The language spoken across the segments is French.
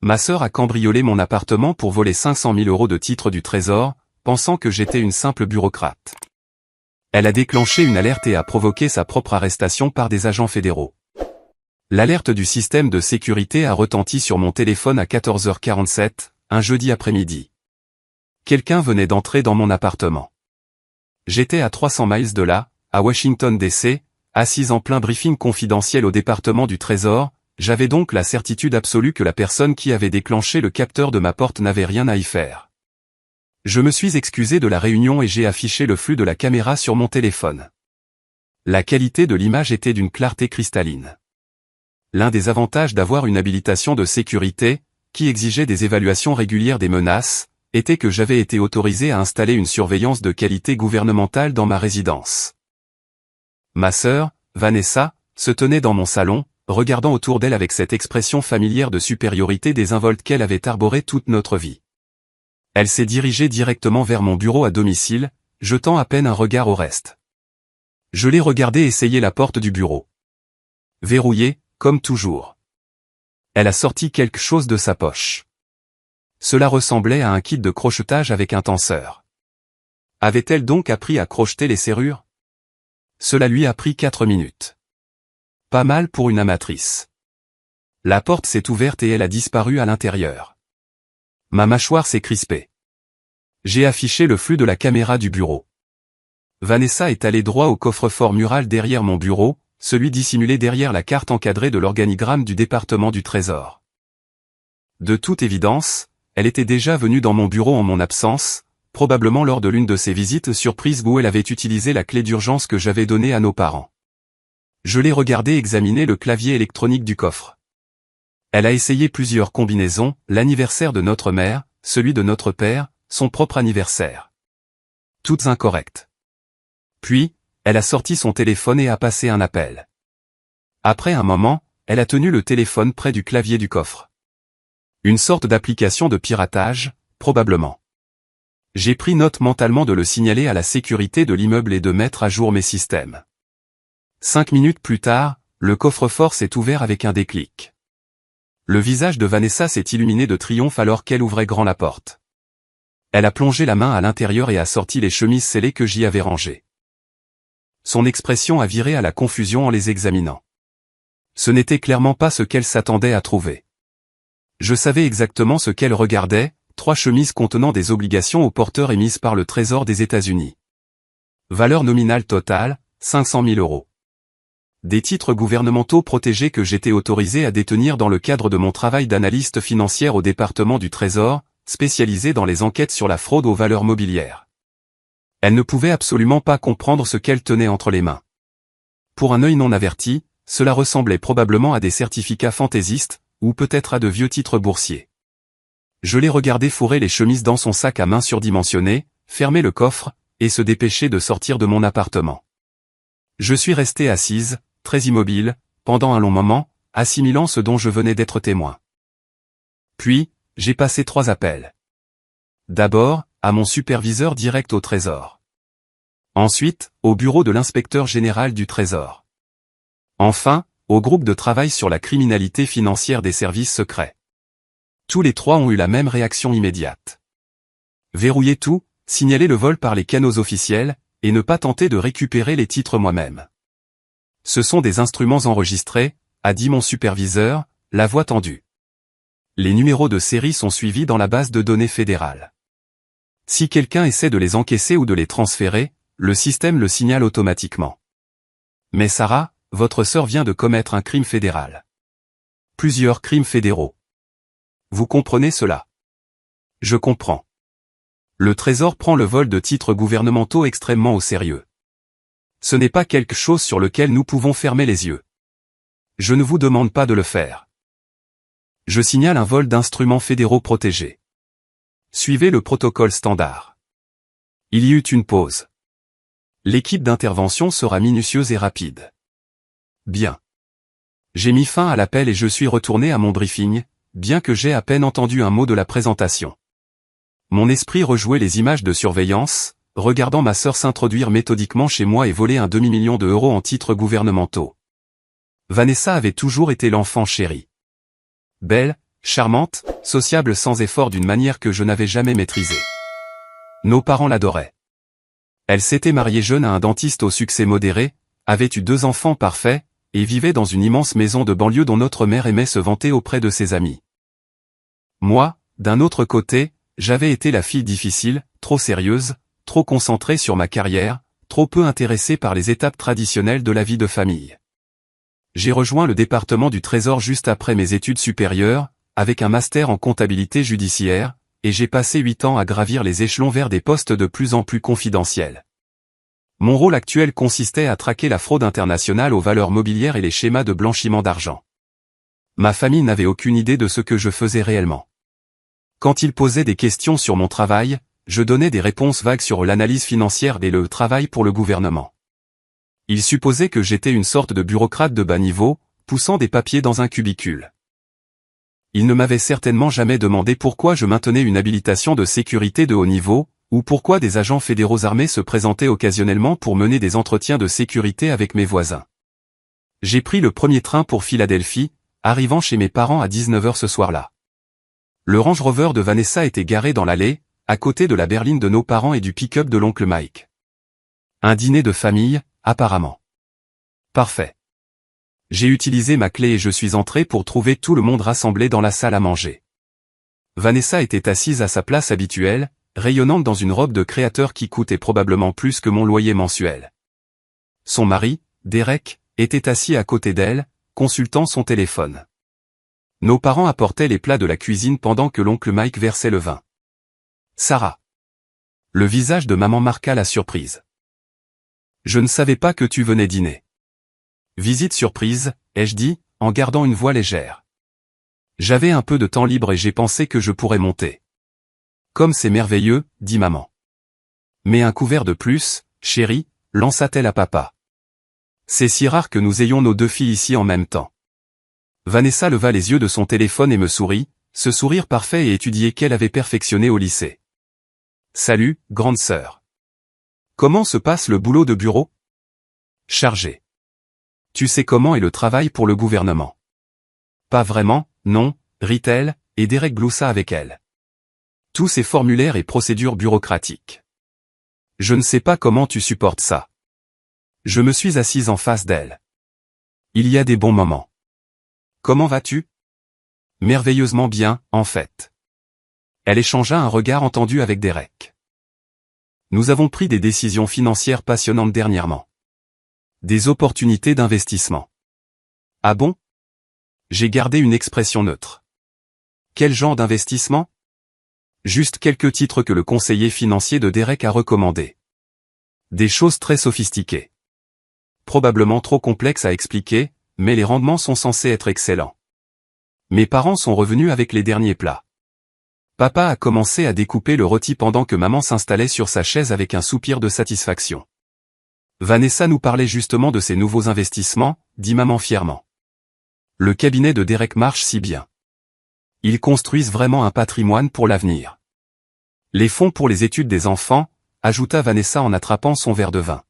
Ma sœur a cambriolé mon appartement pour voler 500 000 € de titres du Trésor, pensant que j'étais une simple bureaucrate. Elle a déclenché une alerte et a provoqué sa propre arrestation par des agents fédéraux. L'alerte du système de sécurité a retenti sur mon téléphone à 14h47, un jeudi après-midi. Quelqu'un venait d'entrer dans mon appartement. J'étais à 300 miles de là, à Washington DC, assise en plein briefing confidentiel au département du Trésor. J'avais donc la certitude absolue que la personne qui avait déclenché le capteur de ma porte n'avait rien à y faire. Je me suis excusé de la réunion et j'ai affiché le flux de la caméra sur mon téléphone. La qualité de l'image était d'une clarté cristalline. L'un des avantages d'avoir une habilitation de sécurité, qui exigeait des évaluations régulières des menaces, était que j'avais été autorisé à installer une surveillance de qualité gouvernementale dans ma résidence. Ma sœur, Vanessa, se tenait dans mon salon, regardant autour d'elle avec cette expression familière de supériorité désinvolte qu'elle avait arborée toute notre vie. Elle s'est dirigée directement vers mon bureau à domicile, jetant à peine un regard au reste. Je l'ai regardée essayer la porte du bureau. Verrouillée, comme toujours. Elle a sorti quelque chose de sa poche. Cela ressemblait à un kit de crochetage avec un tenseur. Avait-elle donc appris à crocheter les serrures? Cela lui a pris 4 minutes. Pas mal pour une amatrice. La porte s'est ouverte et elle a disparu à l'intérieur. Ma mâchoire s'est crispée. J'ai affiché le flux de la caméra du bureau. Vanessa est allée droit au coffre-fort mural derrière mon bureau, celui dissimulé derrière la carte encadrée de l'organigramme du département du Trésor. De toute évidence, elle était déjà venue dans mon bureau en mon absence, probablement lors de l'une de ses visites surprises où elle avait utilisé la clé d'urgence que j'avais donnée à nos parents. Je l'ai regardé examiner le clavier électronique du coffre. Elle a essayé plusieurs combinaisons, l'anniversaire de notre mère, celui de notre père, son propre anniversaire. Toutes incorrectes. Puis, elle a sorti son téléphone et a passé un appel. Après un moment, elle a tenu le téléphone près du clavier du coffre. Une sorte d'application de piratage, probablement. J'ai pris note mentalement de le signaler à la sécurité de l'immeuble et de mettre à jour mes systèmes. 5 minutes plus tard, le coffre-fort s'est ouvert avec un déclic. Le visage de Vanessa s'est illuminé de triomphe alors qu'elle ouvrait grand la porte. Elle a plongé la main à l'intérieur et a sorti les chemises scellées que j'y avais rangées. Son expression a viré à la confusion en les examinant. Ce n'était clairement pas ce qu'elle s'attendait à trouver. Je savais exactement ce qu'elle regardait, 3 chemises contenant des obligations aux porteurs émises par le Trésor des États-Unis. Valeur nominale totale, 500 000 €. Des titres gouvernementaux protégés que j'étais autorisé à détenir dans le cadre de mon travail d'analyste financière au département du Trésor, spécialisé dans les enquêtes sur la fraude aux valeurs mobilières. Elle ne pouvait absolument pas comprendre ce qu'elle tenait entre les mains. Pour un œil non averti, cela ressemblait probablement à des certificats fantaisistes, ou peut-être à de vieux titres boursiers. Je l'ai regardé fourrer les chemises dans son sac à main surdimensionné, fermer le coffre, et se dépêcher de sortir de mon appartement. Je suis resté assise, très immobile, pendant un long moment, assimilant ce dont je venais d'être témoin. Puis, j'ai passé 3 appels. D'abord, à mon superviseur direct au Trésor. Ensuite, au bureau de l'inspecteur général du Trésor. Enfin, au groupe de travail sur la criminalité financière des services secrets. Tous les 3 ont eu la même réaction immédiate. Verrouiller tout, signaler le vol par les canaux officiels, et ne pas tenter de récupérer les titres moi-même. Ce sont des instruments enregistrés, a dit mon superviseur, la voix tendue. Les numéros de série sont suivis dans la base de données fédérale. Si quelqu'un essaie de les encaisser ou de les transférer, le système le signale automatiquement. Mais Sarah, votre sœur vient de commettre un crime fédéral. Plusieurs crimes fédéraux. Vous comprenez cela? Je comprends. Le Trésor prend le vol de titres gouvernementaux extrêmement au sérieux. Ce n'est pas quelque chose sur lequel nous pouvons fermer les yeux. Je ne vous demande pas de le faire. Je signale un vol d'instruments fédéraux protégés. Suivez le protocole standard. Il y eut une pause. L'équipe d'intervention sera minutieuse et rapide. Bien. J'ai mis fin à l'appel et je suis retourné à mon briefing, bien que j'aie à peine entendu un mot de la présentation. Mon esprit rejouait les images de surveillance, regardant ma sœur s'introduire méthodiquement chez moi et voler un demi-million de € en titres gouvernementaux. Vanessa avait toujours été l'enfant chéri. Belle, charmante, sociable sans effort d'une manière que je n'avais jamais maîtrisée. Nos parents l'adoraient. Elle s'était mariée jeune à un dentiste au succès modéré, avait eu 2 enfants parfaits, et vivait dans une immense maison de banlieue dont notre mère aimait se vanter auprès de ses amis. Moi, d'un autre côté, j'avais été la fille difficile, trop sérieuse, trop concentrée sur ma carrière, trop peu intéressée par les étapes traditionnelles de la vie de famille. J'ai rejoint le département du Trésor juste après mes études supérieures, avec un master en comptabilité judiciaire, et j'ai passé 8 ans à gravir les échelons vers des postes de plus en plus confidentiels. Mon rôle actuel consistait à traquer la fraude internationale aux valeurs mobilières et les schémas de blanchiment d'argent. Ma famille n'avait aucune idée de ce que je faisais réellement. Quand ils posaient des questions sur mon travail, je donnais des réponses vagues sur l'analyse financière et le travail pour le gouvernement. Ils supposaient que j'étais une sorte de bureaucrate de bas niveau, poussant des papiers dans un cubicule. Ils ne m'avaient certainement jamais demandé pourquoi je maintenais une habilitation de sécurité de haut niveau, ou pourquoi des agents fédéraux armés se présentaient occasionnellement pour mener des entretiens de sécurité avec mes voisins. J'ai pris le premier train pour Philadelphie, arrivant chez mes parents à 19 h ce soir-là. Le Range Rover de Vanessa était garé dans l'allée, à côté de la berline de nos parents et du pick-up de l'oncle Mike. Un dîner de famille, apparemment. Parfait. J'ai utilisé ma clé et je suis entré pour trouver tout le monde rassemblé dans la salle à manger. Vanessa était assise à sa place habituelle, rayonnante dans une robe de créateur qui coûtait probablement plus que mon loyer mensuel. Son mari, Derek, était assis à côté d'elle, consultant son téléphone. Nos parents apportaient les plats de la cuisine pendant que l'oncle Mike versait le vin. Sarah. Le visage de maman marqua la surprise. Je ne savais pas que tu venais dîner. Visite surprise, ai-je dit, en gardant une voix légère. J'avais un peu de temps libre et j'ai pensé que je pourrais monter. Comme c'est merveilleux, dit maman. Mais un couvert de plus, chérie, lança-t-elle à papa. C'est si rare que nous ayons nos 2 filles ici en même temps. Vanessa leva les yeux de son téléphone et me sourit, ce sourire parfait et étudié qu'elle avait perfectionné au lycée. Salut, grande sœur. Comment se passe le boulot de bureau? Chargé. Tu sais comment est le travail pour le gouvernement? Pas vraiment, non, rit-elle, et Derek gloussa avec elle. Tous ces formulaires et procédures bureaucratiques. Je ne sais pas comment tu supportes ça. Je me suis assise en face d'elle. Il y a des bons moments. Comment vas-tu? Merveilleusement bien, en fait. Elle échangea un regard entendu avec Derek. Nous avons pris des décisions financières passionnantes dernièrement. Des opportunités d'investissement. Ah bon? J'ai gardé une expression neutre. Quel genre d'investissement? Juste quelques titres que le conseiller financier de Derek a recommandés. Des choses très sophistiquées. Probablement trop complexes à expliquer, mais les rendements sont censés être excellents. Mes parents sont revenus avec les derniers plats. Papa a commencé à découper le rôti pendant que maman s'installait sur sa chaise avec un soupir de satisfaction. Vanessa nous parlait justement de ses nouveaux investissements, dit maman fièrement. Le cabinet de Derek marche si bien. Ils construisent vraiment un patrimoine pour l'avenir. Les fonds pour les études des enfants, ajouta Vanessa en attrapant son verre de vin.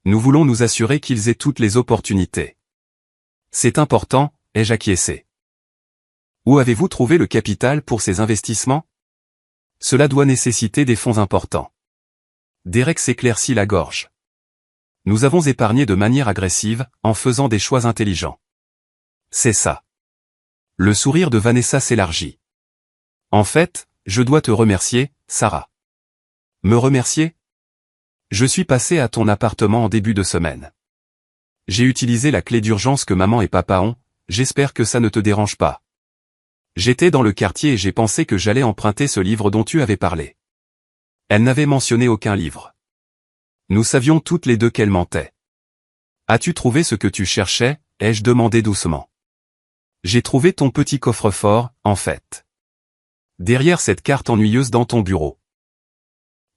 Nous voulons nous assurer qu'ils aient toutes les opportunités. C'est important, ai-je acquiescé. Où avez-vous trouvé le capital pour ces investissements? Cela doit nécessiter des fonds importants. Derek s'éclaircit la gorge. Nous avons épargné de manière agressive, en faisant des choix intelligents. C'est ça. Le sourire de Vanessa s'élargit. En fait, je dois te remercier, Sarah. Me remercier? Je suis passé à ton appartement en début de semaine. J'ai utilisé la clé d'urgence que maman et papa ont, j'espère que ça ne te dérange pas. J'étais dans le quartier et j'ai pensé que j'allais emprunter ce livre dont tu avais parlé. Elle n'avait mentionné aucun livre. Nous savions toutes les deux qu'elle mentait. As-tu trouvé ce que tu cherchais? Ai-je demandé doucement. J'ai trouvé ton petit coffre-fort, en fait. Derrière cette carte ennuyeuse dans ton bureau.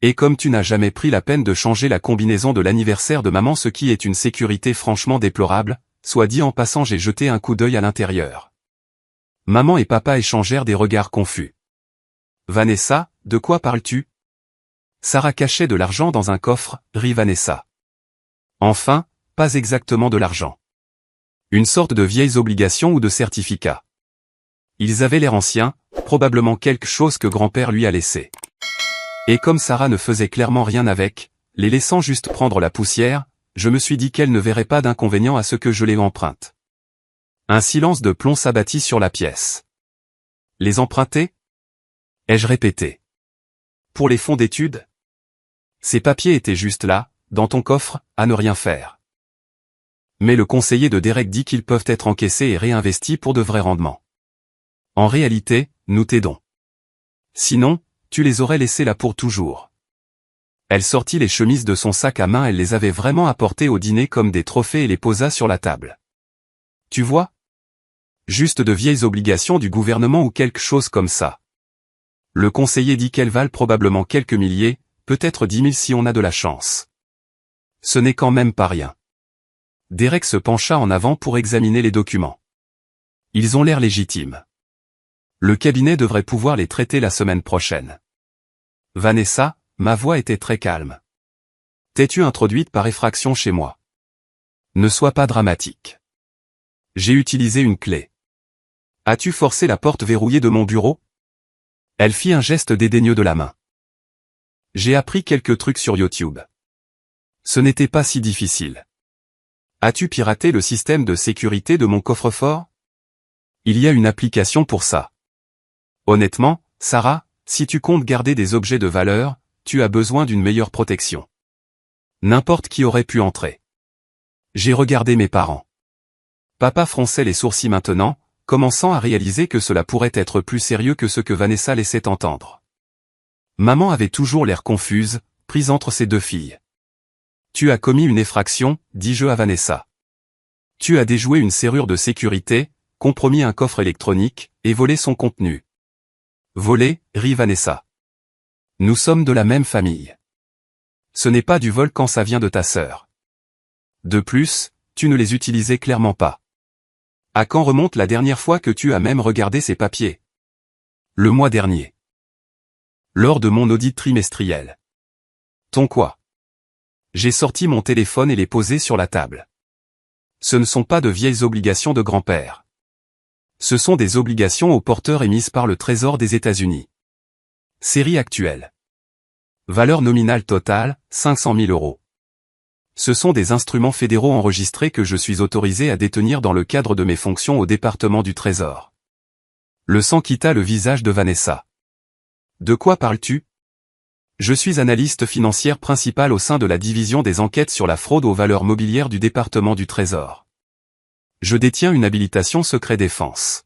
Et comme tu n'as jamais pris la peine de changer la combinaison de l'anniversaire de maman, ce qui est une sécurité franchement déplorable, soit dit en passant, j'ai jeté un coup d'œil à l'intérieur. Maman et papa échangèrent des regards confus. Vanessa, de quoi parles-tu? Sarah cachait de l'argent dans un coffre, rit Vanessa. Enfin, pas exactement de l'argent. Une sorte de vieilles obligations ou de certificats. Ils avaient l'air anciens, probablement quelque chose que grand-père lui a laissé. Et comme Sarah ne faisait clairement rien avec, les laissant juste prendre la poussière, je me suis dit qu'elle ne verrait pas d'inconvénient à ce que je les emprunte. Un silence de plomb s'abattit sur la pièce. Les emprunter? Ai-je répété. Pour les fonds d'études? Ces papiers étaient juste là, dans ton coffre, à ne rien faire. Mais le conseiller de Derek dit qu'ils peuvent être encaissés et réinvestis pour de vrais rendements. En réalité, nous t'aidons. Sinon, tu les aurais laissés là pour toujours. Elle sortit les chemises de son sac à main, elle les avait vraiment apportées au dîner comme des trophées et les posa sur la table. Tu vois? Juste de vieilles obligations du gouvernement ou quelque chose comme ça. Le conseiller dit qu'elles valent probablement quelques milliers, peut-être 10 000 si on a de la chance. Ce n'est quand même pas rien. Derek se pencha en avant pour examiner les documents. Ils ont l'air légitimes. Le cabinet devrait pouvoir les traiter la semaine prochaine. Vanessa, ma voix était très calme. T'es-tu introduite par effraction chez moi? Ne sois pas dramatique. J'ai utilisé une clé. As-tu forcé la porte verrouillée de mon bureau? Elle fit un geste dédaigneux de la main. J'ai appris quelques trucs sur YouTube. Ce n'était pas si difficile. As-tu piraté le système de sécurité de mon coffre-fort? Il y a une application pour ça. Honnêtement, Sarah, si tu comptes garder des objets de valeur, tu as besoin d'une meilleure protection. N'importe qui aurait pu entrer. J'ai regardé mes parents. Papa fronçait les sourcils maintenant, commençant à réaliser que cela pourrait être plus sérieux que ce que Vanessa laissait entendre. Maman avait toujours l'air confuse, prise entre ses deux filles. Tu as commis une effraction, dis-je à Vanessa. Tu as déjoué une serrure de sécurité, compromis un coffre électronique, et volé son contenu. Volé, rit Vanessa. Nous sommes de la même famille. Ce n'est pas du vol quand ça vient de ta sœur. De plus, tu ne les utilisais clairement pas. À quand remonte la dernière fois que tu as même regardé ces papiers? Le mois dernier. Lors de mon audit trimestriel. Ton quoi? J'ai sorti mon téléphone et les posé sur la table. Ce ne sont pas de vieilles obligations de grand-père. Ce sont des obligations aux porteurs émises par le Trésor des États-Unis. Série actuelle. Valeur nominale totale, 500 000 euros. Ce sont des instruments fédéraux enregistrés que je suis autorisé à détenir dans le cadre de mes fonctions au département du Trésor. Le sang quitta le visage de Vanessa. De quoi parles-tu? Je suis analyste financière principale au sein de la division des enquêtes sur la fraude aux valeurs mobilières du département du Trésor. Je détiens une habilitation secret défense.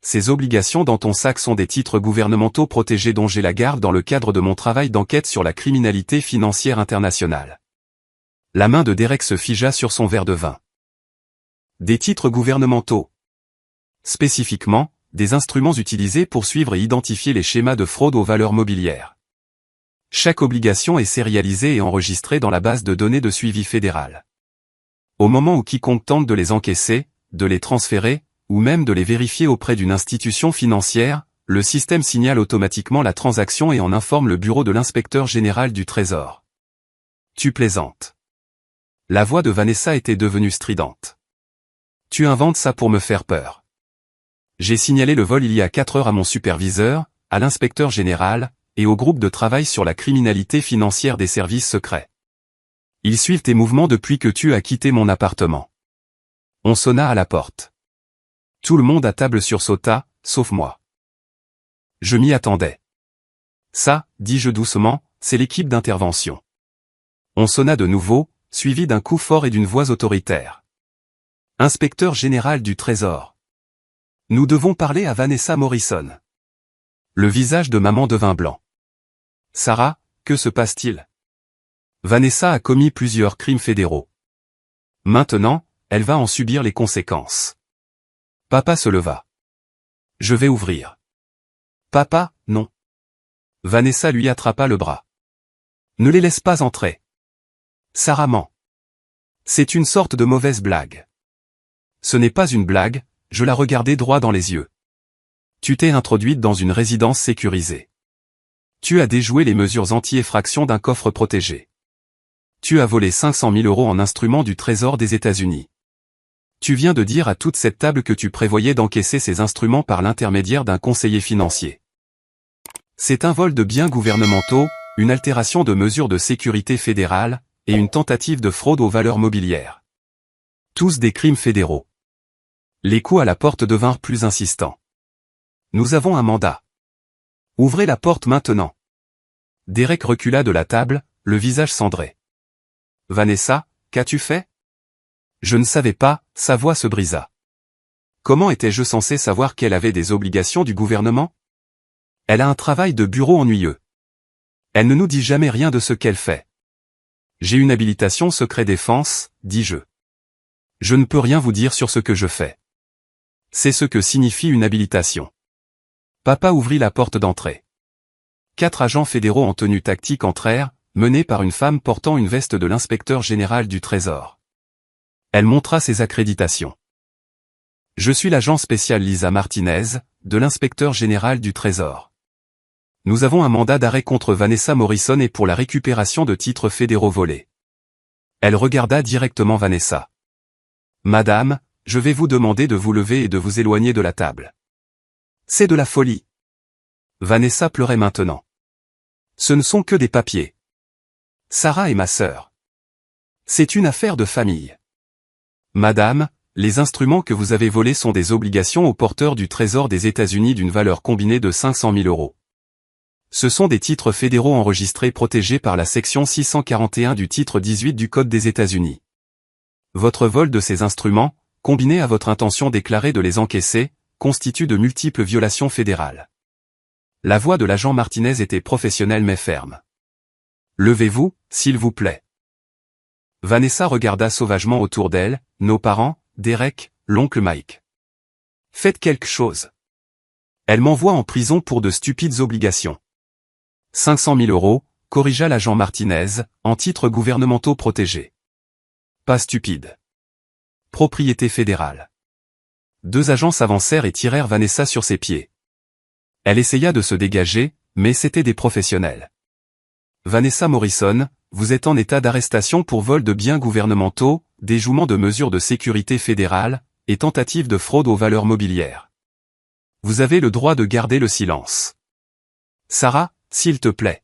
Ces obligations dans ton sac sont des titres gouvernementaux protégés dont j'ai la garde dans le cadre de mon travail d'enquête sur la criminalité financière internationale. La main de Derek se figea sur son verre de vin. Des titres gouvernementaux. Spécifiquement, des instruments utilisés pour suivre et identifier les schémas de fraude aux valeurs mobilières. Chaque obligation est sérialisée et enregistrée dans la base de données de suivi fédérale. Au moment où quiconque tente de les encaisser, de les transférer, ou même de les vérifier auprès d'une institution financière, le système signale automatiquement la transaction et en informe le bureau de l'inspecteur général du Trésor. Tu plaisantes. La voix de Vanessa était devenue stridente. Tu inventes ça pour me faire peur. J'ai signalé le vol il y a 4 heures à mon superviseur, à l'inspecteur général, et au groupe de travail sur la criminalité financière des services secrets. Ils suivent tes mouvements depuis que tu as quitté mon appartement. On sonna à la porte. Tout le monde à table sursauta, sauf moi. Je m'y attendais. Ça, dis-je doucement, c'est l'équipe d'intervention. On sonna de nouveau, suivi d'un coup fort et d'une voix autoritaire. Inspecteur général du Trésor. Nous devons parler à Vanessa Morrison. Le visage de maman devint blanc. Sarah, que se passe-t-il? Vanessa a commis plusieurs crimes fédéraux. Maintenant, elle va en subir les conséquences. Papa se leva. Je vais ouvrir. Papa, non. Vanessa lui attrapa le bras. Ne les laisse pas entrer. Sarah ment. C'est une sorte de mauvaise blague. Ce n'est pas une blague, je la regardai droit dans les yeux. Tu t'es introduite dans une résidence sécurisée. Tu as déjoué les mesures anti-effraction d'un coffre protégé. Tu as volé 500 000 euros en instruments du Trésor des États-Unis. Tu viens de dire à toute cette table que tu prévoyais d'encaisser ces instruments par l'intermédiaire d'un conseiller financier. C'est un vol de biens gouvernementaux, une altération de mesures de sécurité fédérale, et une tentative de fraude aux valeurs mobilières. Tous des crimes fédéraux. Les coups à la porte devinrent plus insistants. Nous avons un mandat. Ouvrez la porte maintenant. Derek recula de la table, le visage cendré. Vanessa, qu'as-tu fait? Je ne savais pas, sa voix se brisa. Comment étais-je censé savoir qu'elle avait des obligations du gouvernement? Elle a un travail de bureau ennuyeux. Elle ne nous dit jamais rien de ce qu'elle fait. J'ai une habilitation secret défense, dis-je. Je ne peux rien vous dire sur ce que je fais. C'est ce que signifie une habilitation. Papa ouvrit la porte d'entrée. 4 agents fédéraux en tenue tactique entrèrent, menés par une femme portant une veste de l'inspecteur général du Trésor. Elle montra ses accréditations. Je suis l'agent spécial Lisa Martinez, de l'inspecteur général du Trésor. Nous avons un mandat d'arrêt contre Vanessa Morrison et pour la récupération de titres fédéraux volés. Elle regarda directement Vanessa. Madame, je vais vous demander de vous lever et de vous éloigner de la table. C'est de la folie. Vanessa pleurait maintenant. Ce ne sont que des papiers. Sarah est ma sœur. C'est une affaire de famille. Madame, les instruments que vous avez volés sont des obligations aux porteurs du Trésor des États-Unis d'une valeur combinée de 500 000 €. Ce sont des titres fédéraux enregistrés protégés par la section 641 du titre 18 du Code des États-Unis. Votre vol de ces instruments, combiné à votre intention déclarée de les encaisser, constitue de multiples violations fédérales. La voix de l'agent Martinez était professionnelle mais ferme. Levez-vous, s'il vous plaît. Vanessa regarda sauvagement autour d'elle, nos parents, Derek, l'oncle Mike. Faites quelque chose. Elle m'envoie en prison pour de stupides obligations. 500 000 €, corrigea l'agent Martinez, en titres gouvernementaux protégés. Pas stupide. Propriété fédérale. 2 agents s'avancèrent et tirèrent Vanessa sur ses pieds. Elle essaya de se dégager, mais c'étaient des professionnels. Vanessa Morrison, vous êtes en état d'arrestation pour vol de biens gouvernementaux, déjouement de mesures de sécurité fédérale, et tentative de fraude aux valeurs mobilières. Vous avez le droit de garder le silence. Sarah, s'il te plaît.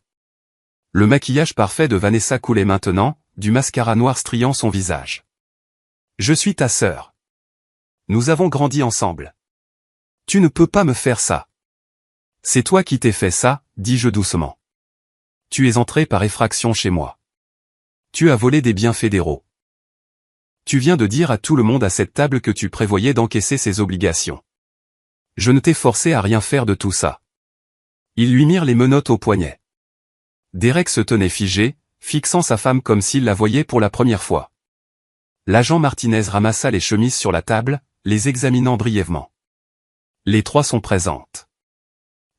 Le maquillage parfait de Vanessa coulait maintenant, du mascara noir striant son visage. Je suis ta sœur. Nous avons grandi ensemble. Tu ne peux pas me faire ça. C'est toi qui t'es fait ça, dis-je doucement. Tu es entré par effraction chez moi. Tu as volé des biens fédéraux. Tu viens de dire à tout le monde à cette table que tu prévoyais d'encaisser ces obligations. Je ne t'ai forcé à rien faire de tout ça. Ils lui mirent les menottes au poignet. Derek se tenait figé, fixant sa femme comme s'il la voyait pour la première fois. L'agent Martinez ramassa les chemises sur la table, les examinant brièvement. Les 3 sont présentes.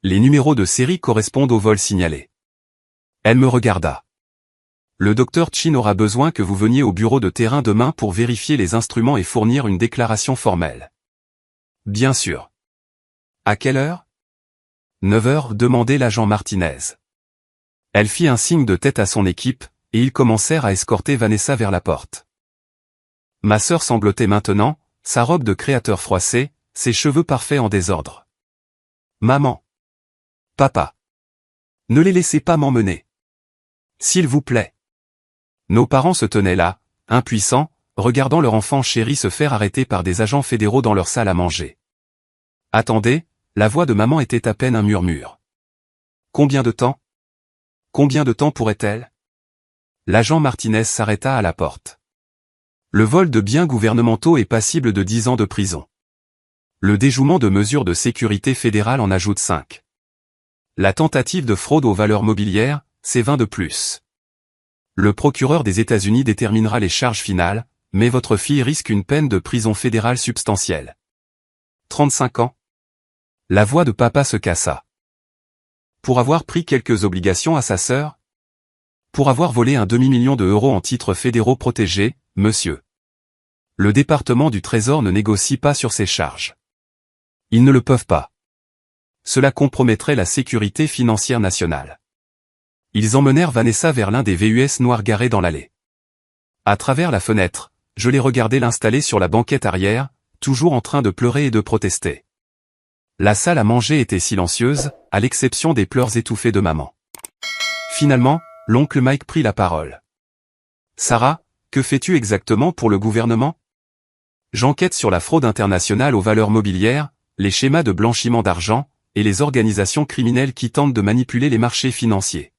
Les numéros de série correspondent au vol signalé. Elle me regarda. Le docteur Chin aura besoin que vous veniez au bureau de terrain demain pour vérifier les instruments et fournir une déclaration formelle. Bien sûr. À quelle heure? 9 heures, demandait l'agent Martinez. Elle fit un signe de tête à son équipe, et ils commencèrent à escorter Vanessa vers la porte. Ma sœur sanglotait maintenant, sa robe de créateur froissée, ses cheveux parfaits en désordre. Maman. Papa. Ne les laissez pas m'emmener. S'il vous plaît. Nos parents se tenaient là, impuissants, regardant leur enfant chéri se faire arrêter par des agents fédéraux dans leur salle à manger. Attendez, la voix de maman était à peine un murmure. Combien de temps? Combien de temps pourrait-elle? L'agent Martinez s'arrêta à la porte. Le vol de biens gouvernementaux est passible de 10 ans de prison. Le déjouement de mesures de sécurité fédérale en ajoute 5. La tentative de fraude aux valeurs mobilières, c'est 20 de plus. Le procureur des États-Unis déterminera les charges finales, mais votre fille risque une peine de prison fédérale substantielle. 35 ans. La voix de papa se cassa. Pour avoir pris quelques obligations à sa sœur? Pour avoir volé un demi-million de euros en titres fédéraux protégés, monsieur. Le département du Trésor ne négocie pas sur ces charges. Ils ne le peuvent pas. Cela compromettrait la sécurité financière nationale. Ils emmenèrent Vanessa vers l'un des VUS noirs garés dans l'allée. À travers la fenêtre, Je l'ai regardé l'installer sur la banquette arrière, toujours en train de pleurer et de protester. La salle à manger était silencieuse, à l'exception des pleurs étouffés de maman. Finalement, l'oncle Mike prit la parole. « Sarah, que fais-tu exactement pour le gouvernement ? » J'enquête sur la fraude internationale aux valeurs mobilières, les schémas de blanchiment d'argent, et les organisations criminelles qui tentent de manipuler les marchés financiers.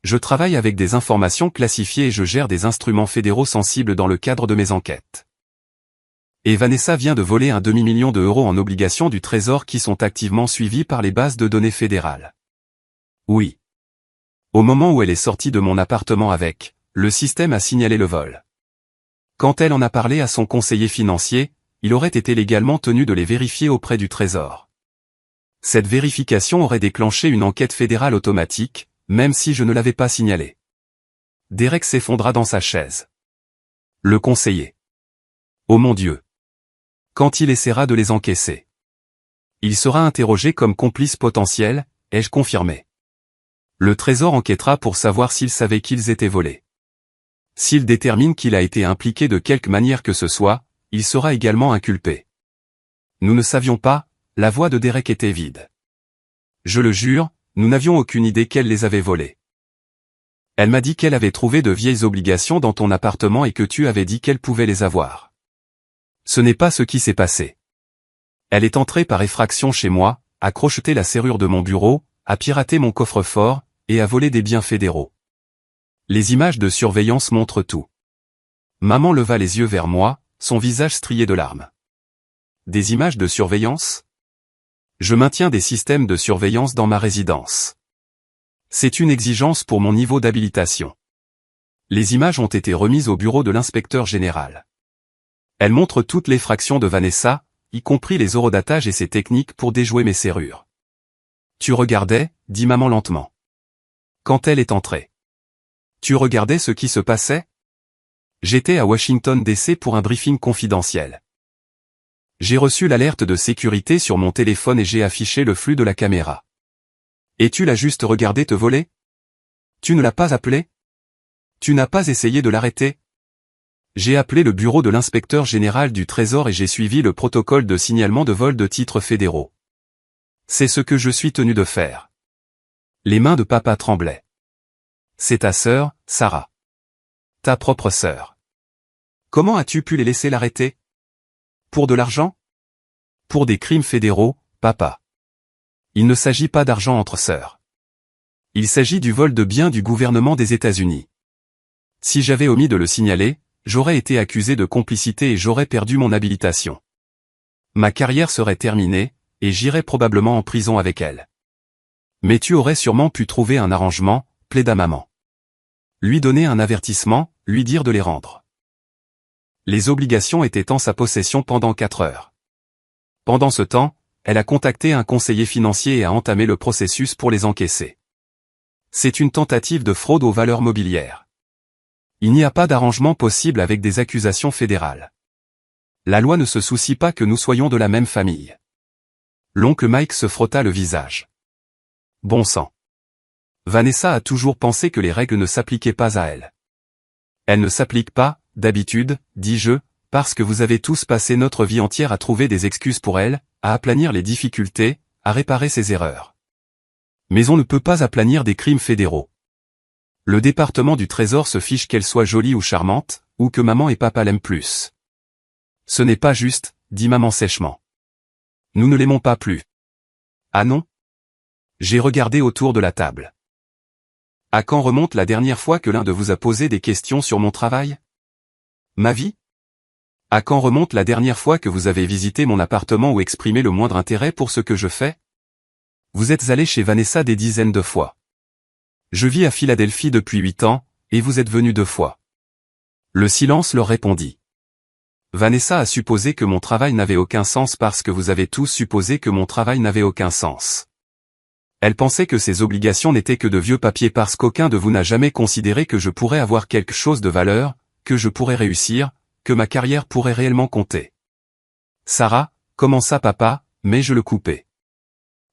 Je travaille avec des informations classifiées et je gère des instruments fédéraux sensibles dans le cadre de mes enquêtes. Et Vanessa vient de voler 1 demi-million d'euros en obligations du Trésor qui sont activement suivies par les bases de données fédérales. Oui. Au moment où elle est sortie de mon appartement avec, le système a signalé le vol. Quand elle en a parlé à son conseiller financier, il aurait été légalement tenu de les vérifier auprès du Trésor. Cette vérification aurait déclenché une enquête fédérale automatique, même si je ne l'avais pas signalé. Derek s'effondra dans sa chaise. Le conseiller. Oh mon Dieu. Quand il essaiera de les encaisser. Il sera interrogé comme complice potentiel, ai-je confirmé. Le Trésor enquêtera pour savoir s'il savait qu'ils étaient volés. S'il détermine qu'il a été impliqué de quelque manière que ce soit, il sera également inculpé. Nous ne savions pas, la voix de Derek était vide. Je le jure, nous n'avions aucune idée qu'elle les avait volés. Elle m'a dit qu'elle avait trouvé de vieilles obligations dans ton appartement et que tu avais dit qu'elle pouvait les avoir. Ce n'est pas ce qui s'est passé. Elle est entrée par effraction chez moi, a crocheté la serrure de mon bureau, a piraté mon coffre-fort, et a volé des biens fédéraux. Les images de surveillance montrent tout. Maman leva les yeux vers moi, son visage strié de larmes. Des images de surveillance ? Je maintiens des systèmes de surveillance dans ma résidence. C'est une exigence pour mon niveau d'habilitation. Les images ont été remises au bureau de l'inspecteur général. Elles montrent toutes les fractions de Vanessa, y compris les horodatages et ses techniques pour déjouer mes serrures. Tu regardais, dit maman lentement. Quand elle est entrée. Tu regardais ce qui se passait ? J'étais à Washington DC pour un briefing confidentiel. J'ai reçu l'alerte de sécurité sur mon téléphone et j'ai affiché le flux de la caméra. Et tu l'as juste regardé te voler ? Tu ne l'as pas appelé ? Tu n'as pas essayé de l'arrêter ? J'ai appelé le bureau de l'inspecteur général du Trésor et j'ai suivi le protocole de signalement de vol de titres fédéraux. C'est ce que je suis tenu de faire. Les mains de papa tremblaient. C'est ta sœur, Sarah. Ta propre sœur. Comment as-tu pu les laisser l'arrêter ? Pour de l'argent ? Pour des crimes fédéraux, papa. Il ne s'agit pas d'argent entre sœurs. Il s'agit du vol de biens du gouvernement des États-Unis. Si j'avais omis de le signaler, j'aurais été accusé de complicité et j'aurais perdu mon habilitation. Ma carrière serait terminée, et j'irais probablement en prison avec elle. Mais tu aurais sûrement pu trouver un arrangement, plaida maman. Lui donner un avertissement, lui dire de les rendre. Les obligations étaient en sa possession pendant 4 heures. Pendant ce temps, elle a contacté un conseiller financier et a entamé le processus pour les encaisser. C'est une tentative de fraude aux valeurs mobilières. Il n'y a pas d'arrangement possible avec des accusations fédérales. La loi ne se soucie pas que nous soyons de la même famille. L'oncle Mike se frotta le visage. Bon sang. Vanessa a toujours pensé que les règles ne s'appliquaient pas à elle. Elles ne s'appliquent pas, d'habitude, dis-je, parce que vous avez tous passé notre vie entière à trouver des excuses pour elle, à aplanir les difficultés, à réparer ses erreurs. Mais on ne peut pas aplanir des crimes fédéraux. Le département du Trésor se fiche qu'elle soit jolie ou charmante, ou que maman et papa l'aiment plus. Ce n'est pas juste, dit maman sèchement. Nous ne l'aimons pas plus. Ah non ? J'ai regardé autour de la table. À quand remonte la dernière fois que l'un de vous a posé des questions sur mon travail ? Ma vie ? À quand remonte la dernière fois que vous avez visité mon appartement ou exprimé le moindre intérêt pour ce que je fais ? Vous êtes allé chez Vanessa des dizaines de fois. Je vis à Philadelphie depuis 8 ans, et vous êtes venu 2 fois. Le silence leur répondit. Vanessa a supposé que mon travail n'avait aucun sens parce que vous avez tous supposé que mon travail n'avait aucun sens. Elle pensait que ces obligations n'étaient que de vieux papiers parce qu'aucun de vous n'a jamais considéré que je pourrais avoir quelque chose de valeur, que je pourrais réussir, que ma carrière pourrait réellement compter. Sarah, commença papa, mais je le coupai.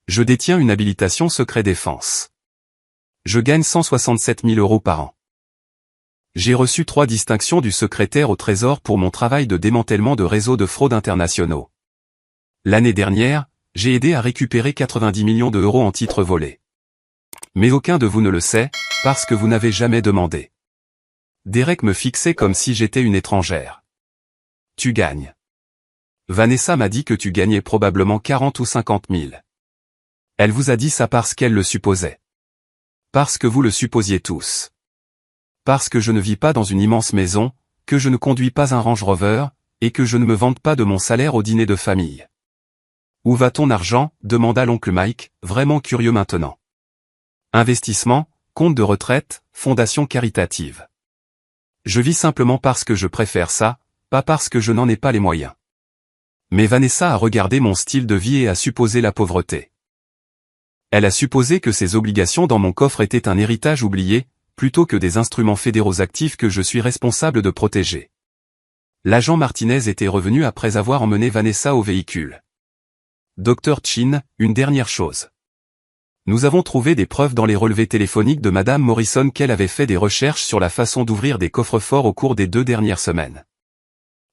Je détiens une habilitation secret défense. Je gagne 167 000 € par an. J'ai reçu 3 distinctions du secrétaire au Trésor pour mon travail de démantèlement de réseaux de fraude internationaux. L'année dernière, j'ai aidé à récupérer 90 millions d'euros en titres volés. Mais aucun de vous ne le sait, parce que vous n'avez jamais demandé. Derek me fixait comme si j'étais une étrangère. Tu gagnes. Vanessa m'a dit que tu gagnais probablement 40 ou 50 000. Elle vous a dit ça parce qu'elle le supposait. Parce que vous le supposiez tous. Parce que je ne vis pas dans une immense maison, que je ne conduis pas un Range Rover, et que je ne me vante pas de mon salaire au dîner de famille. Où va ton argent? Demanda l'oncle Mike, vraiment curieux maintenant. Investissement, compte de retraite, fondation caritative. Je vis simplement parce que je préfère ça, pas parce que je n'en ai pas les moyens. Mais Vanessa a regardé mon style de vie et a supposé la pauvreté. Elle a supposé que ces obligations dans mon coffre étaient un héritage oublié, plutôt que des instruments fédéraux actifs que je suis responsable de protéger. L'agent Martinez était revenu après avoir emmené Vanessa au véhicule. Dr Chin, une dernière chose. Nous avons trouvé des preuves dans les relevés téléphoniques de Madame Morrison qu'elle avait fait des recherches sur la façon d'ouvrir des coffres-forts au cours des 2 dernières semaines.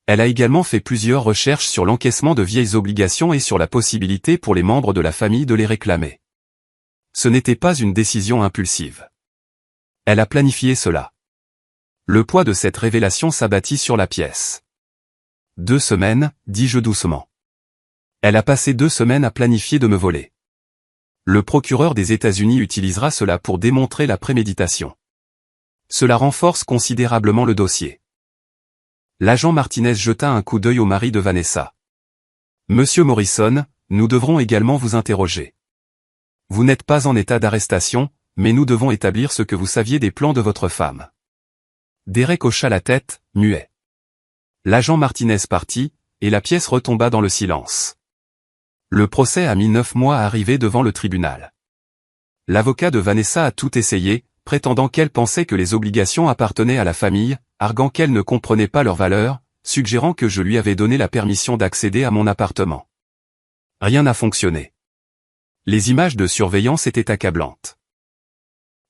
Elle a également fait plusieurs recherches sur l'encaissement de vieilles obligations et sur la possibilité pour les membres de la famille de les réclamer. Ce n'était pas une décision impulsive. Elle a planifié cela. Le poids de cette révélation s'abattit sur la pièce. 2 semaines, dis-je doucement. Elle a passé 2 semaines à planifier de me voler. Le procureur des États-Unis utilisera cela pour démontrer la préméditation. Cela renforce considérablement le dossier. L'agent Martinez jeta un coup d'œil au mari de Vanessa. Monsieur Morrison, nous devrons également vous interroger. Vous n'êtes pas en état d'arrestation, mais nous devons établir ce que vous saviez des plans de votre femme. Derek hocha la tête, muet. L'agent Martinez partit, et la pièce retomba dans le silence. Le procès a mis 9 mois à arriver devant le tribunal. L'avocat de Vanessa a tout essayé, prétendant qu'elle pensait que les obligations appartenaient à la famille, arguant qu'elle ne comprenait pas leur valeur, suggérant que je lui avais donné la permission d'accéder à mon appartement. Rien n'a fonctionné. Les images de surveillance étaient accablantes.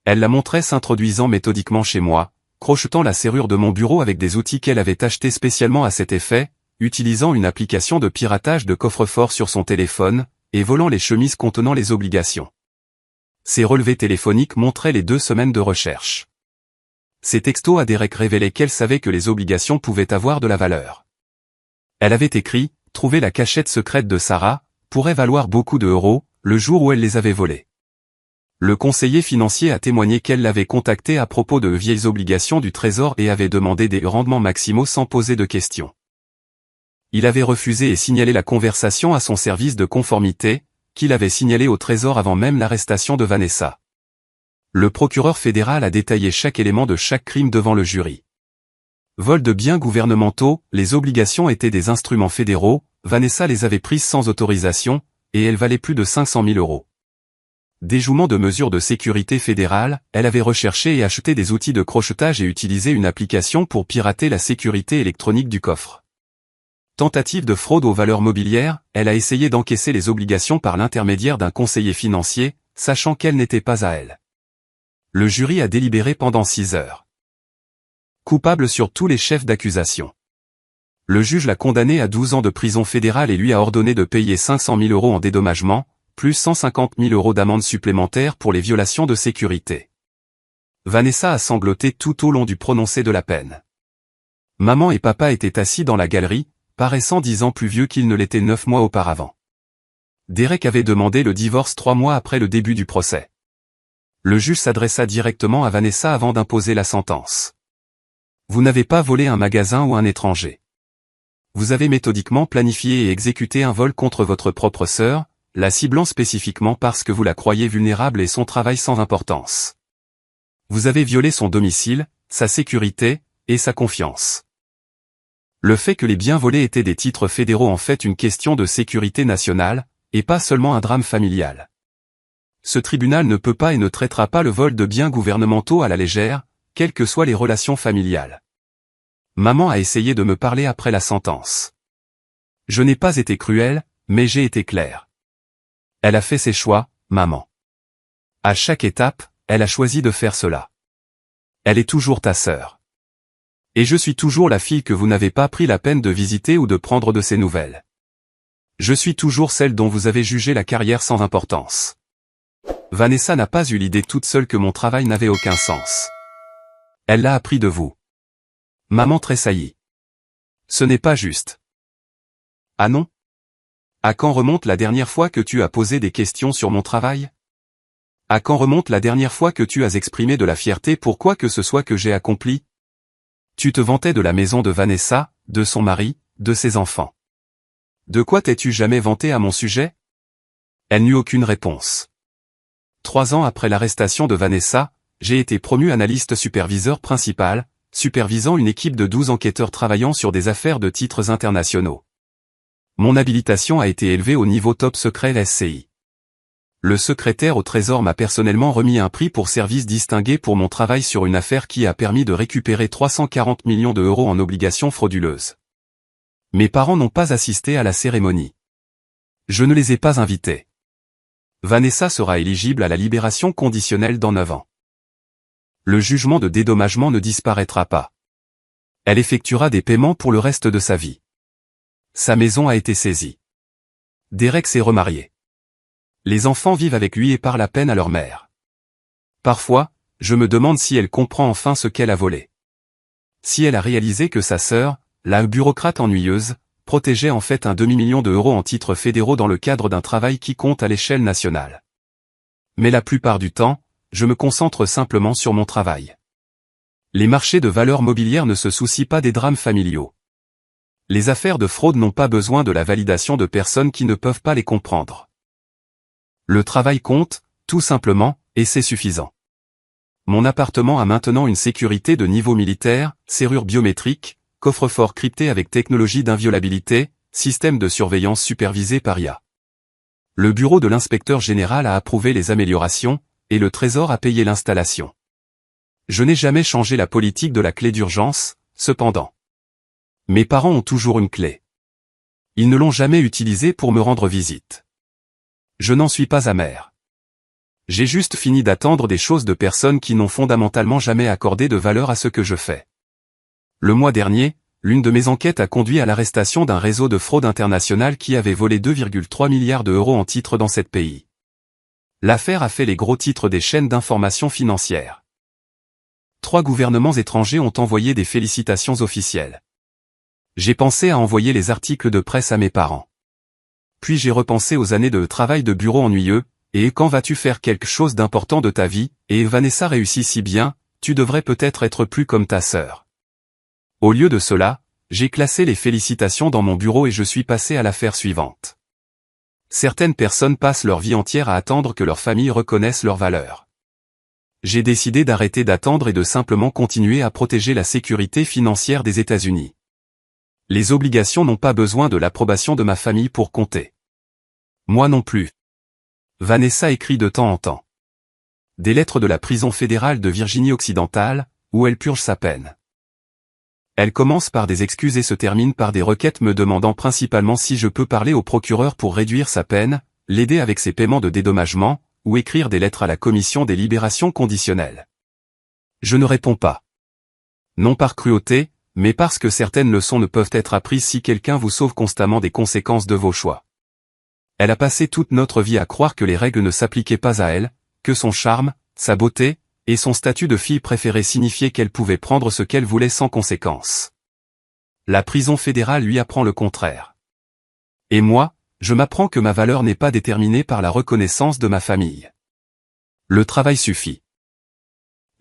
Elle la montrait s'introduisant méthodiquement chez moi, crochetant la serrure de mon bureau avec des outils qu'elle avait achetés spécialement à cet effet, utilisant une application de piratage de coffre-fort sur son téléphone, et volant les chemises contenant les obligations. Ces relevés téléphoniques montraient les 2 semaines de recherche. Ces textos à Derek révélaient qu'elle savait que les obligations pouvaient avoir de la valeur. Elle avait écrit « Trouver la cachette secrète de Sarah, pourrait valoir beaucoup d'euros, le jour où elle les avait volés. » Le conseiller financier a témoigné qu'elle l'avait contacté à propos de vieilles obligations du Trésor et avait demandé des rendements maximaux sans poser de questions. Il avait refusé et signalé la conversation à son service de conformité, qu'il avait signalé au Trésor avant même l'arrestation de Vanessa. Le procureur fédéral a détaillé chaque élément de chaque crime devant le jury. Vol de biens gouvernementaux, les obligations étaient des instruments fédéraux, Vanessa les avait prises sans autorisation, et elles valaient plus de 500 000 euros. Déjouement de mesures de sécurité fédérale, elle avait recherché et acheté des outils de crochetage et utilisé une application pour pirater la sécurité électronique du coffre. Tentative de fraude aux valeurs mobilières, elle a essayé d'encaisser les obligations par l'intermédiaire d'un conseiller financier, sachant qu'elle n'était pas à elle. Le jury a délibéré pendant 6 heures. Coupable sur tous les chefs d'accusation. Le juge l'a condamné à 12 ans de prison fédérale et lui a ordonné de payer 500 000 euros en dédommagement, plus 150 000 euros d'amende supplémentaire pour les violations de sécurité. Vanessa a sangloté tout au long du prononcé de la peine. Maman et papa étaient assis dans la galerie, paraissant 10 ans plus vieux qu'ils ne l'étaient 9 mois auparavant. Derek avait demandé le divorce 3 mois après le début du procès. Le juge s'adressa directement à Vanessa avant d'imposer la sentence. Vous n'avez pas volé un magasin ou un étranger. Vous avez méthodiquement planifié et exécuté un vol contre votre propre sœur, la ciblant spécifiquement parce que vous la croyez vulnérable et son travail sans importance. Vous avez violé son domicile, sa sécurité, et sa confiance. Le fait que les biens volés étaient des titres fédéraux en fait une question de sécurité nationale, et pas seulement un drame familial. Ce tribunal ne peut pas et ne traitera pas le vol de biens gouvernementaux à la légère, quelles que soient les relations familiales. Maman a essayé de me parler après la sentence. Je n'ai pas été cruel, mais j'ai été clair. Elle a fait ses choix, maman. À chaque étape, elle a choisi de faire cela. Elle est toujours ta sœur. Et je suis toujours la fille que vous n'avez pas pris la peine de visiter ou de prendre de ses nouvelles. Je suis toujours celle dont vous avez jugé la carrière sans importance. Vanessa n'a pas eu l'idée toute seule que mon travail n'avait aucun sens. Elle l'a appris de vous. Maman tressaillit. Ce n'est pas juste. Ah non? À quand remonte la dernière fois que tu as posé des questions sur mon travail? À quand remonte la dernière fois que tu as exprimé de la fierté pour quoi que ce soit que j'ai accompli? Tu te vantais de la maison de Vanessa, de son mari, de ses enfants. De quoi t'es-tu jamais vanté à mon sujet? Elle n'eut aucune réponse. 3 ans après l'arrestation de Vanessa, j'ai été promu analyste superviseur principal, supervisant une équipe de 12 enquêteurs travaillant sur des affaires de titres internationaux. Mon habilitation a été élevée au niveau top secret SCI. Le secrétaire au Trésor m'a personnellement remis un prix pour service distingué pour mon travail sur une affaire qui a permis de récupérer 340 millions d'euros en obligations frauduleuses. Mes parents n'ont pas assisté à la cérémonie. Je ne les ai pas invités. Vanessa sera éligible à la libération conditionnelle dans 9 ans. Le jugement de dédommagement ne disparaîtra pas. Elle effectuera des paiements pour le reste de sa vie. Sa maison a été saisie. Derek s'est remarié. Les enfants vivent avec lui et parlent à peine à leur mère. Parfois, je me demande si elle comprend enfin ce qu'elle a volé. Si elle a réalisé que sa sœur, la bureaucrate ennuyeuse, protégeait en fait un demi-million d'euros en titres fédéraux dans le cadre d'un travail qui compte à l'échelle nationale. Mais la plupart du temps, je me concentre simplement sur mon travail. Les marchés de valeurs mobilières ne se soucient pas des drames familiaux. Les affaires de fraude n'ont pas besoin de la validation de personnes qui ne peuvent pas les comprendre. Le travail compte, tout simplement, et c'est suffisant. Mon appartement a maintenant une sécurité de niveau militaire, serrure biométrique, coffre-fort crypté avec technologie d'inviolabilité, système de surveillance supervisé par IA. Le bureau de l'inspecteur général a approuvé les améliorations, et le Trésor a payé l'installation. Je n'ai jamais changé la politique de la clé d'urgence, cependant. Mes parents ont toujours une clé. Ils ne l'ont jamais utilisée pour me rendre visite. Je n'en suis pas amer. J'ai juste fini d'attendre des choses de personnes qui n'ont fondamentalement jamais accordé de valeur à ce que je fais. Le mois dernier, l'une de mes enquêtes a conduit à l'arrestation d'un réseau de fraude internationale qui avait volé 2,3 milliards d'euros en titres dans 7 pays. L'affaire a fait les gros titres des chaînes d'information financière. 3 gouvernements étrangers ont envoyé des félicitations officielles. J'ai pensé à envoyer les articles de presse à mes parents. Puis j'ai repensé aux années de travail de bureau ennuyeux, et quand vas-tu faire quelque chose d'important de ta vie, et Vanessa réussit si bien, tu devrais peut-être être plus comme ta sœur. Au lieu de cela, j'ai classé les félicitations dans mon bureau et je suis passé à l'affaire suivante. Certaines personnes passent leur vie entière à attendre que leur famille reconnaisse leur valeur. J'ai décidé d'arrêter d'attendre et de simplement continuer à protéger la sécurité financière des États-Unis. Les obligations n'ont pas besoin de l'approbation de ma famille pour compter. Moi non plus. Vanessa écrit de temps en temps. Des lettres de la prison fédérale de Virginie-Occidentale, où elle purge sa peine. Elle commence par des excuses et se termine par des requêtes me demandant principalement si je peux parler au procureur pour réduire sa peine, l'aider avec ses paiements de dédommagement, ou écrire des lettres à la commission des libérations conditionnelles. Je ne réponds pas. Non par cruauté, mais parce que certaines leçons ne peuvent être apprises si quelqu'un vous sauve constamment des conséquences de vos choix. Elle a passé toute notre vie à croire que les règles ne s'appliquaient pas à elle, que son charme, sa beauté, et son statut de fille préférée signifiaient qu'elle pouvait prendre ce qu'elle voulait sans conséquence. La prison fédérale lui apprend le contraire. Et moi, je m'apprends que ma valeur n'est pas déterminée par la reconnaissance de ma famille. Le travail suffit.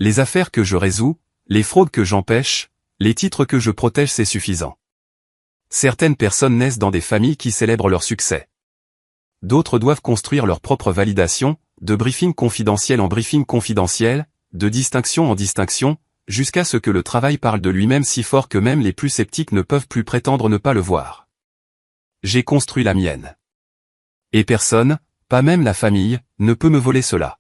Les affaires que je résous, les fraudes que j'empêche, les titres que je protège, c'est suffisant. Certaines personnes naissent dans des familles qui célèbrent leur succès. D'autres doivent construire leur propre validation, de briefing confidentiel en briefing confidentiel, de distinction en distinction, jusqu'à ce que le travail parle de lui-même si fort que même les plus sceptiques ne peuvent plus prétendre ne pas le voir. J'ai construit la mienne. Et personne, pas même la famille, ne peut me voler cela.